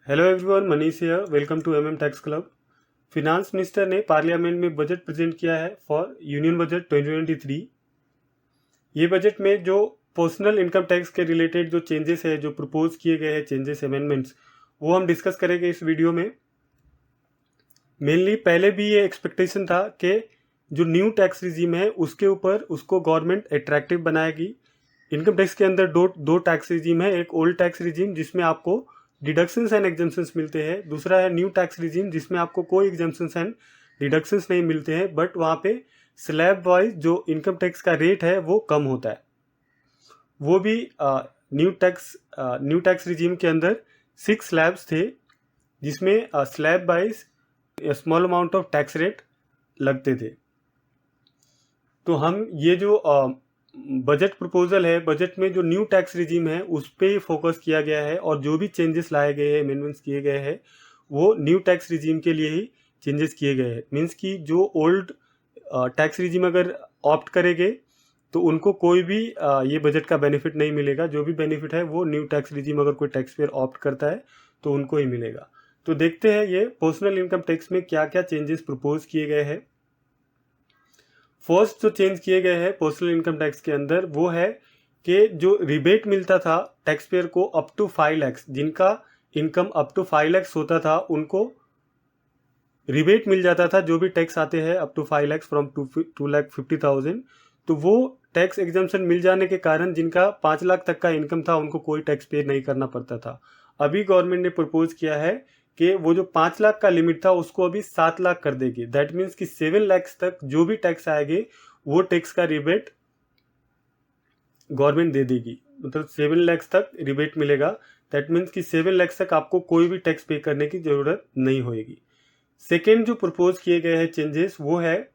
Hello everyone, Manish here. Welcome to MM tax club. Finance minister ने parliament में budget present किया है for union budget 2023। ये budget में जो पर्सनल इनकम टैक्स के रिलेटेड जो चेंजेस है, जो प्रपोज किए गए हैं चेंजेस अमेंडमेंट्स, वो हम डिस्कस करेंगे इस वीडियो में। मेनली पहले भी ये एक्सपेक्टेशन था कि जो न्यू टैक्स रिजीम है उसके ऊपर उसको गवर्नमेंट अट्रैक्टिव बनाएगी। इनकम टैक्स के अंदर दो टैक्स रिजीम है। एक ओल्ड टैक्स रिजीम जिसमें आपको डिडक्शंस एंड एग्जम्पशंस मिलते हैं, दूसरा है न्यू टैक्स रिजीम जिसमें आपको कोई एग्जम्पशंस एंड डिडक्शंस नहीं मिलते हैं, बट वहाँ पे स्लैब वाइज जो इनकम टैक्स का रेट है वो कम होता है। वो भी न्यू टैक्स रिजीम के अंदर 6 स्लैब्स थे जिसमें slab wise small amount of tax rate लगते थे। तो हम ये जो बजट प्रपोजल है, बजट में जो न्यू टैक्स रिजीम है उस पर ही फोकस किया गया है और जो भी चेंजेस लाए गए हैं, अमेंडमेंट्स किए गए हैं, वो न्यू टैक्स रिजीम के लिए ही चेंजेस किए गए हैं। मीन्स कि जो ओल्ड टैक्स रिजीम अगर ऑप्ट करेंगे तो उनको कोई भी ये बजट का बेनिफिट नहीं मिलेगा। जो भी बेनिफिट है वो न्यू टैक्स रिजीम अगर कोई टैक्स पेयर ऑप्ट करता है तो उनको ही मिलेगा। तो देखते हैं ये पर्सनल इनकम टैक्स में क्या क्या चेंजेस प्रपोज किए गए हैं। फर्स्ट जो चेंज किए गए हैं पर्सनल इनकम टैक्स के अंदर वो है कि जो रिबेट मिलता था टैक्स पेयर को अप टू 5 लाख, जिनका इनकम अप टू 5 लाख होता था उनको रिबेट मिल जाता था। जो भी टैक्स आते हैं अप टू 5 लाख फ्रॉम 2,50,000, तो वो टैक्स एग्जम्पशन मिल जाने के कारण जिनका 5 लाख तक का इनकम था उनको कोई टैक्स पे नहीं करना पड़ता था। अभी गवर्नमेंट ने प्रपोज किया है कि वो जो 5 लाख का लिमिट था उसको अभी 7 लाख कर देगी। दैट मीन्स कि 7 लाख तक जो भी टैक्स आएंगे वो टैक्स का रिबेट गवर्नमेंट दे देगी। मतलब 7 लाख तक रिबेट मिलेगा। दैट मीन्स कि 7 लाख तक आपको कोई भी टैक्स पे करने की जरूरत नहीं होगी। सेकेंड जो प्रपोज किए गए हैं चेंजेस वो है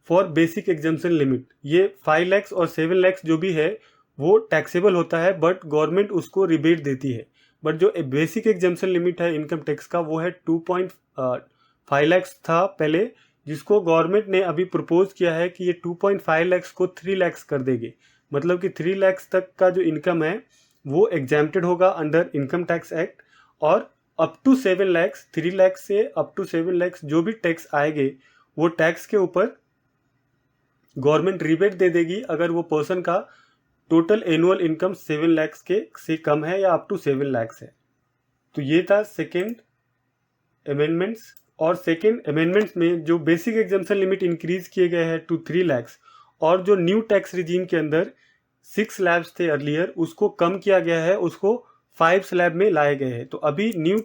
फॉर बेसिक एग्जम्पशन लिमिट। ये 5 लाख और 7 लाख जो भी है वो टैक्सेबल होता है, बट गवर्नमेंट उसको रिबेट देती है। बट जो बेसिक एग्जम्पशन लिमिट है इनकम टैक्स का वो है 2.5 लाख था पहले, जिसको गवर्नमेंट ने अभी प्रपोज किया है कि ये 2.5 लाख को 3 लाख कर देंगे। मतलब कि 3 लाख तक का जो इनकम है वो एग्जैम्प्टेड होगा अंडर इनकम टैक्स एक्ट, और अप टू 7 लाख, 3 लाख से अप टू 7 लाख जो भी टैक्स आएंगे वो टैक्स के ऊपर गवर्नमेंट रिबेट दे देगी अगर वो पर्सन का टोटल एनुअल इनकम 7 लाख के से कम है या अप टू 7 लाख है। तो ये था सेकेंड अमेंडमेंट्स। और सेकेंड अमेंडमेंट्स में जो बेसिक एग्जम्पशन लिमिट इंक्रीज किए गए हैं टू 3 लाख, और जो न्यू टैक्स रिजीम के अंदर 6 स्लैब्स थे अर्लियर उसको कम किया गया है, उसको 5 स्लैब में लाए गए हैं। तो अभी न्यू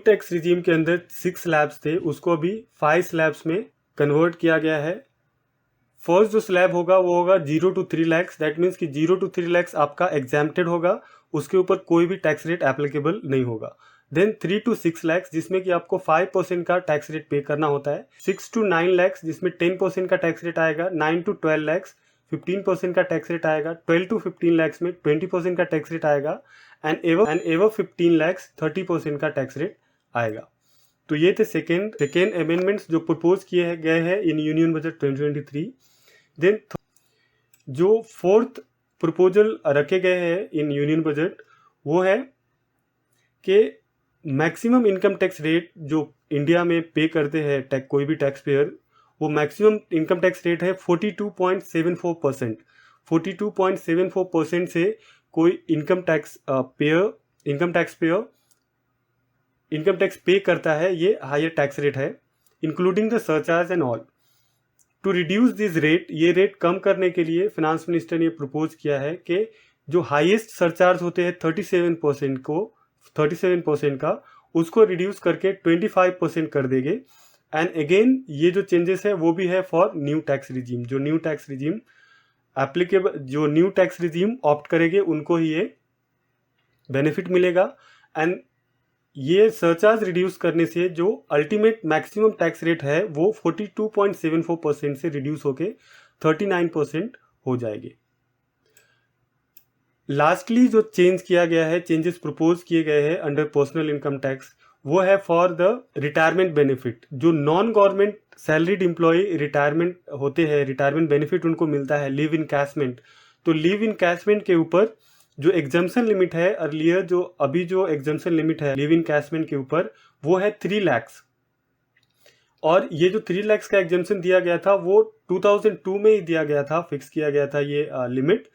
टैक्स रिजीम के अंदर 6 स्लैब्स थे उसको अभी 5 स्लैब्स में कन्वर्ट किया गया है। फर्स्ट जो स्लैब होगा वो होगा 0 to 3 लाख। दैट मीन्स कि 0 to 3 लाख आपका एग्जैम्प्टेड होगा, उसके ऊपर कोई भी टैक्स रेट एप्लीकेबल नहीं होगा। देन 3 to 6 लाख जिसमें कि आपको 5% का टैक्स रेट पे करना होता है। 6 to 9 लाख जिसमें 10% का टैक्स रेट आएगा। 9 to 12 लाख 15% का टैक्स रेट आएगा। 12 to 15 लाख में 20% का टैक्स रेट आएगा। एंड एवर 15 लाख 30% का टैक्स रेट आएगा। तो ये थे सेकेंड अमेंडमेंट्स जो प्रपोज किए गए हैं इन यूनियन बजट 2023। देन जो फोर्थ प्रपोजल रखे गए हैं इन यूनियन बजट वो है कि मैक्सिमम इनकम टैक्स रेट जो इंडिया में पे करते हैं कोई भी टैक्स पेयर, वो मैक्सिमम इनकम टैक्स रेट है 42.74%। 42.74% से कोई इनकम टैक्स पे करता है, ये हायर टैक्स रेट है, including the surcharge and all. To reduce this rate, ये रेट कम करने के लिए फिनांस मिनिस्टर ने प्रपोज किया है कि जो हाईएस्ट सरचार्ज होते हैं 37% का उसको रिड्यूस करके 25% कर देंगे। एंड अगेन ये जो चेंजेस है वो भी है फॉर न्यू टैक्स रिजीम। जो न्यू टैक्स रिजीम ऑप्ट करेंगे उनको ही ये बेनिफिट मिलेगा। एंड ये सरचार्ज रिड्यूस करने से जो अल्टीमेट मैक्सिमम टैक्स रेट है वो 42.74% से रिड्यूस होके 39% हो जाएगी। लास्टली जो चेंज किया गया है, चेंजेस प्रपोज किए गए हैं अंडर पर्सनल इनकम टैक्स, वो है फॉर द रिटायरमेंट बेनिफिट। जो non government salaried employ retirement होते हैं, रिटायरमेंट बेनिफिट उनको मिलता है लीव इनकैशमेंट। तो लीव इनकैशमेंट के ऊपर जो एग्जाम्पशन लिमिट है अर्लियर, जो अभी जो एग्जाम्पशन लिमिट है लिव इनकैशमेंट के ऊपर, वो है 3 लाख। और ये जो 3 लाख का एग्जाम्पशन दिया गया था वो 2002 में ही दिया गया था, फिक्स किया गया था ये लिमिट,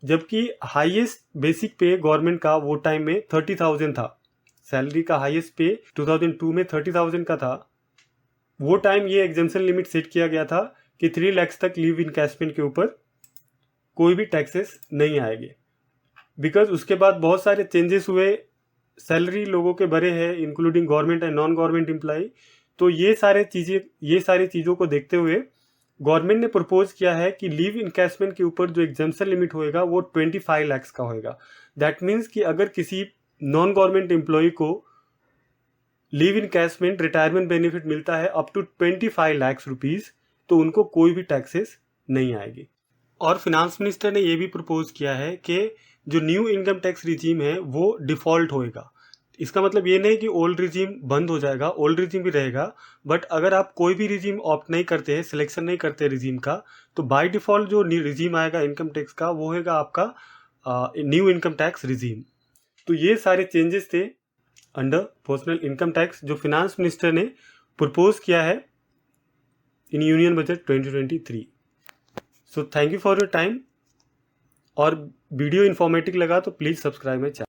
जबकि हाईएस्ट बेसिक पे गवर्नमेंट का वो टाइम में 30,000 था। सैलरी का हाईएस्ट पे 2002 में 30,000 का था। वो टाइम ये एग्जाम्पशन लिमिट सेट किया गया था कि 3 लाख तक लीव इनकैशमेंट के ऊपर कोई भी टैक्सेस नहीं आएंगे। बिकॉज उसके बाद बहुत सारे चेंजेस हुए, सैलरी लोगों के बढ़े हैं including government and non government employ. तो ये सारी चीज़ों को देखते हुए गवर्नमेंट ने प्रपोज किया है कि लीव इनकैशमेंट के ऊपर जो एग्जाम्पशन लिमिट होएगा वो 25 लाख का होएगा। दैट मीन्स कि अगर किसी नॉन गवर्नमेंट एम्प्लॉय को लीव इनकैशमेंट रिटायरमेंट बेनिफिट मिलता है अप टू 25 लाख रुपीज़, तो उनको कोई भी टैक्सेस नहीं आएगी। और फिनांस मिनिस्टर ने ये भी प्रपोज किया है कि जो न्यू इनकम टैक्स रिजीम है वो डिफ़ॉल्ट होएगा। इसका मतलब ये नहीं कि ओल्ड रिजीम बंद हो जाएगा, ओल्ड रिजीम भी रहेगा, बट अगर आप कोई भी रिजीम ऑप्ट नहीं करते हैं, सिलेक्शन नहीं करते रिजीम का, तो बाय डिफ़ॉल्ट जो रिजीम आएगा इनकम टैक्स का वो होगा आपका न्यू इनकम टैक्स रिजीम। तो ये सारे चेंजेस थे अंडर पर्सनल इनकम टैक्स जो फिनांस मिनिस्टर ने प्रपोज किया है in union budget 2023। So thank you for your time. और वीडियो इन्फॉर्मेटिव लगा तो प्लीज़ सब्सक्राइब माई चैनल।